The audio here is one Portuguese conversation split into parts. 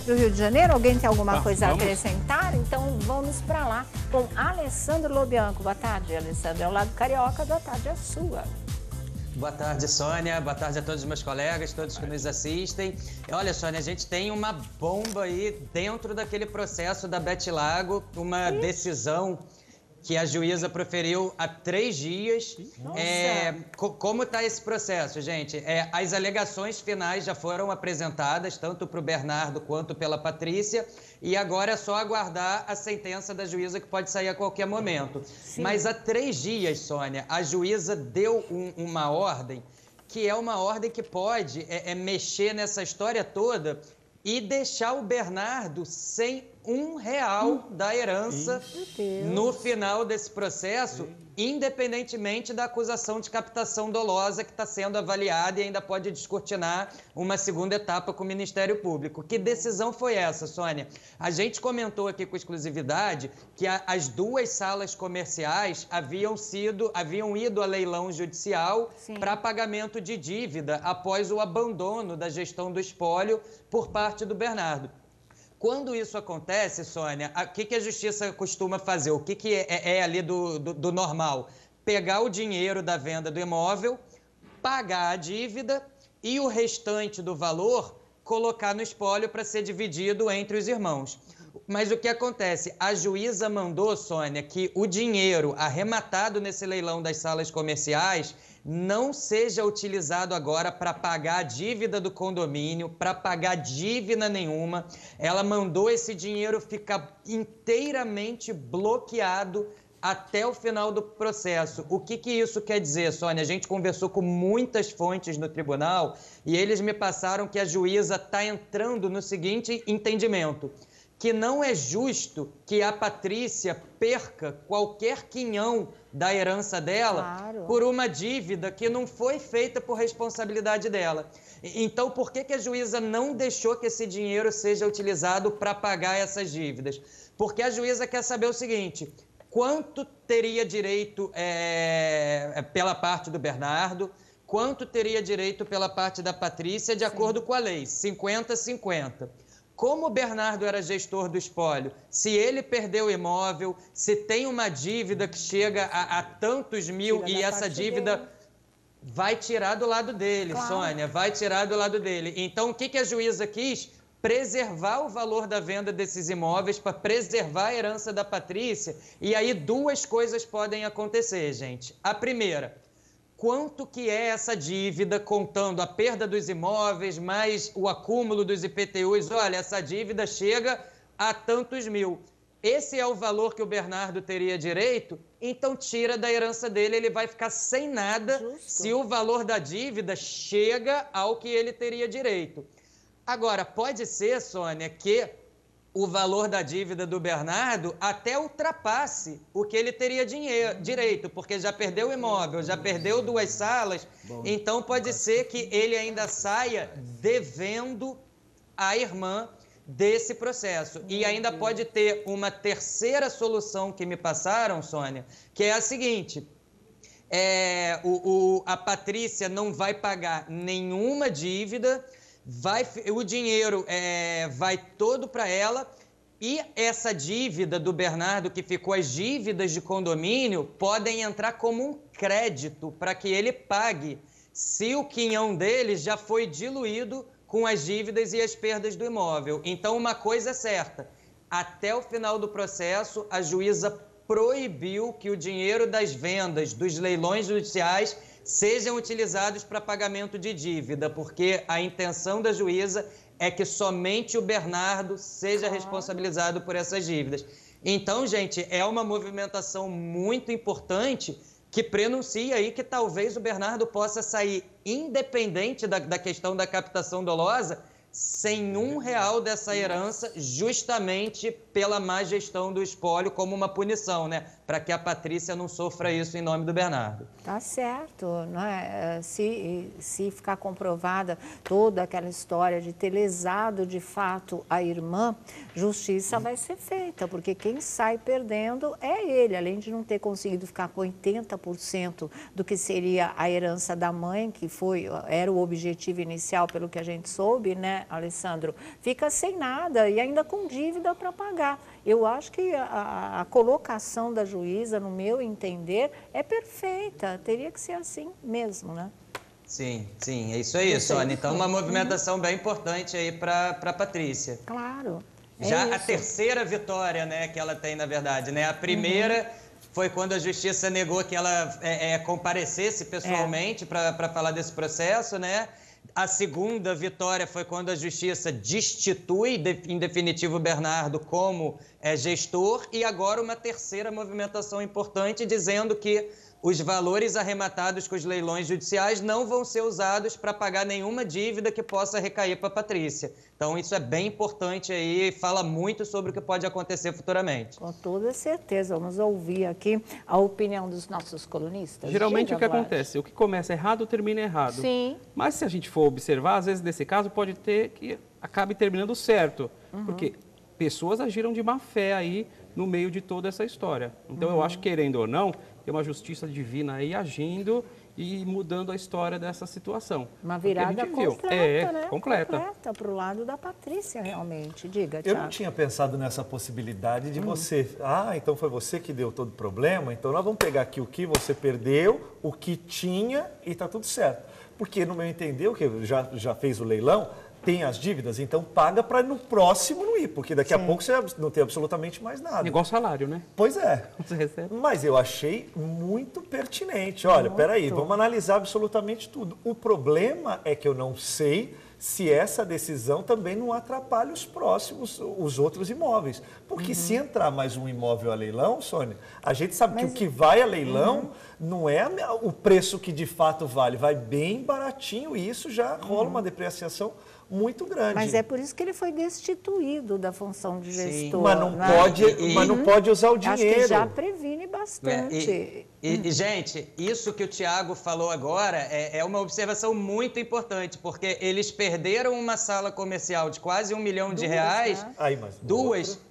para o Rio de Janeiro. Alguém tem alguma coisa a vamos. acrescentar? Então vamos para lá com Alessandro Lobianco. Boa tarde, Alessandro. É o lado carioca, boa tarde, é sua. Boa tarde, Sônia. Boa tarde a todos os meus colegas, todos que nos assistem. Olha, Sônia, a gente tem uma bomba aí dentro daquele processo da Betlago, uma decisão que a juíza proferiu há 3 dias. Como está esse processo, gente? As alegações finais já foram apresentadas, tanto para o Bernardo quanto pela Patrícia, e agora é só aguardar a sentença da juíza, que pode sair a qualquer momento. Sim. Mas há 3 dias, Sônia, a juíza deu uma ordem, que é uma ordem que pode mexer nessa história toda e deixar o Bernardo sem R$1 da herança no final desse processo, independentemente da acusação de captação dolosa que está sendo avaliada e ainda pode descortinar uma segunda etapa com o Ministério Público. Que decisão foi essa, Sônia? A gente comentou aqui com exclusividade que as 2 salas comerciais haviam ido a leilão judicial para pagamento de dívida após o abandono da gestão do espólio por parte do Bernardo. Quando isso acontece, Sônia, o que a justiça costuma fazer? O que é ali do normal? Pegar o dinheiro da venda do imóvel, pagar a dívida e o restante do valor colocar no espólio para ser dividido entre os irmãos. Mas o que acontece? A juíza mandou, Sônia, que o dinheiro arrematado nesse leilão das salas comerciais não seja utilizado agora para pagar a dívida do condomínio, para pagar dívida nenhuma. Ela mandou esse dinheiro ficar inteiramente bloqueado até o final do processo. O que isso quer dizer, Sônia? A gente conversou com muitas fontes no tribunal e eles me passaram que a juíza está entrando no seguinte entendimento: que não é justo que a Patrícia perca qualquer quinhão da herança dela por uma dívida que não foi feita por responsabilidade dela. Então, por que a juíza não deixou que esse dinheiro seja utilizado para pagar essas dívidas? Porque a juíza quer saber o seguinte: quanto teria direito pela parte do Bernardo, quanto teria direito pela parte da Patrícia, de acordo com a lei, 50-50. Como o Bernardo era gestor do espólio, se ele perdeu o imóvel, se tem uma dívida que chega a tantos mil e essa dívida vai tirar do lado dele, Sônia, vai tirar do lado dele. Então, o que a juíza quis? Preservar o valor da venda desses imóveis para preservar a herança da Patrícia. E aí 2 coisas podem acontecer, gente. A primeira: quanto que é essa dívida, contando a perda dos imóveis, mais o acúmulo dos IPTUs? Olha, essa dívida chega a tantos mil. Esse é o valor que o Bernardo teria direito, então tira da herança dele, ele vai ficar sem nada se o valor da dívida chega ao que ele teria direito. Agora, pode ser, Sônia, que o valor da dívida do Bernardo até ultrapasse o que ele teria direito, porque já perdeu o imóvel, já perdeu 2 salas, então pode ser que ele ainda saia devendo à irmã desse processo. E ainda pode ter uma terceira solução que me passaram, Sônia, que é a seguinte: a Patrícia não vai pagar nenhuma dívida, o dinheiro vai todo para ela, e essa dívida do Bernardo, que ficou as dívidas de condomínio, podem entrar como um crédito para que ele pague, se o quinhão dele já foi diluído com as dívidas e as perdas do imóvel. Então, uma coisa é certa: até o final do processo, a juíza proibiu que o dinheiro das vendas dos leilões judiciais sejam utilizados para pagamento de dívida, porque a intenção da juíza é que somente o Bernardo seja responsabilizado por essas dívidas. Então, gente, é uma movimentação muito importante que prenuncia aí que talvez o Bernardo possa sair, independente da questão da captação dolosa, sem R$1 dessa herança, justamente pela má gestão do espólio, como uma punição, né? Para que a Patrícia não sofra isso em nome do Bernardo. Tá certo, não é? Se ficar comprovada toda aquela história de ter lesado de fato a irmã, justiça vai ser feita, porque quem sai perdendo é ele, além de não ter conseguido ficar com 80% do que seria a herança da mãe, que era o objetivo inicial, pelo que a gente soube, né, né, Alessandro? Fica sem nada e ainda com dívida para pagar. Eu acho que a colocação da juíza, no meu entender, é perfeita. Teria que ser assim mesmo, né? Sim, sim, é isso aí, Sônia. Então, uma movimentação bem importante aí para Patrícia. Claro. Já a terceira vitória, né, que ela tem, na verdade, né? A primeira foi quando a Justiça negou que ela comparecesse pessoalmente para falar desse processo, né? A segunda vitória foi quando a Justiça destitui, em definitivo, o Bernardo como gestor. E agora uma terceira movimentação importante, dizendo que os valores arrematados com os leilões judiciais não vão ser usados para pagar nenhuma dívida que possa recair para a Patrícia. Então, isso é bem importante aí e fala muito sobre o que pode acontecer futuramente. Com toda certeza. Vamos ouvir aqui a opinião dos nossos colunistas. Geralmente, o que acontece? O que começa errado, termina errado. Sim. Mas se a gente for observar, às vezes, nesse caso, pode ter que acabe terminando certo. Porque pessoas agiram de má fé aí no meio de toda essa história. Então, eu acho que, querendo ou não, tem uma justiça divina aí agindo e mudando a história dessa situação. Uma virada completa, né? Completa para o lado da Patrícia, realmente. Diga, Eu Thiago. não tinha pensado nessa possibilidade de você... então foi você que deu todo o problema, então nós vamos pegar aqui o que você perdeu, o que tinha e está tudo certo. Porque, no meu entender, o que já fez o leilão, tem as dívidas, então paga para no próximo não ir, porque daqui a pouco você não tem absolutamente mais nada. Igual salário, né? Pois é. Você recebe. Mas eu achei muito pertinente. Olha, peraí, vamos analisar absolutamente tudo. O problema é que eu não sei se essa decisão também não atrapalha os próximos, os outros imóveis. Porque se entrar mais um imóvel a leilão, Sônia, a gente sabe que o que vai a leilão não é o preço que de fato vale, vai bem baratinho e isso já rola uma depreciação muito grande. Mas é por isso que ele foi destituído da função de gestor. Mas não pode usar o dinheiro. Acho que já previne bastante. Gente, isso que o Thiago falou agora é uma observação muito importante, porque eles perderam uma sala comercial de quase R$1 milhão de reais. Né? Aí, mas duas.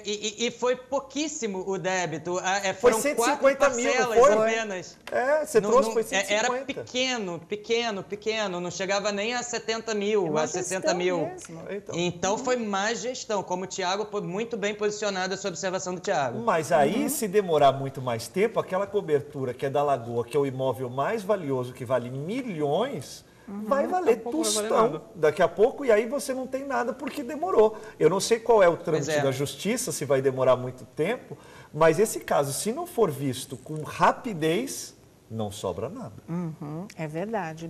E foi pouquíssimo o débito. Foi Foram 150 4 mil, parcelas não foi? apenas. Você trouxe, foi 150. Era pequeno. Não chegava nem a 70 mil, a 60 mil. Mesmo. Então foi má gestão, como o Thiago, muito bem posicionado essa observação do Thiago. Mas aí, se demorar muito mais tempo, aquela cobertura que é da Lagoa, que é o imóvel mais valioso, que vale milhões, vai valer tostão daqui a pouco, e aí você não tem nada porque demorou. Eu não sei qual é o trâmite da justiça, se vai demorar muito tempo, mas esse caso, se não for visto com rapidez, não sobra nada. É verdade.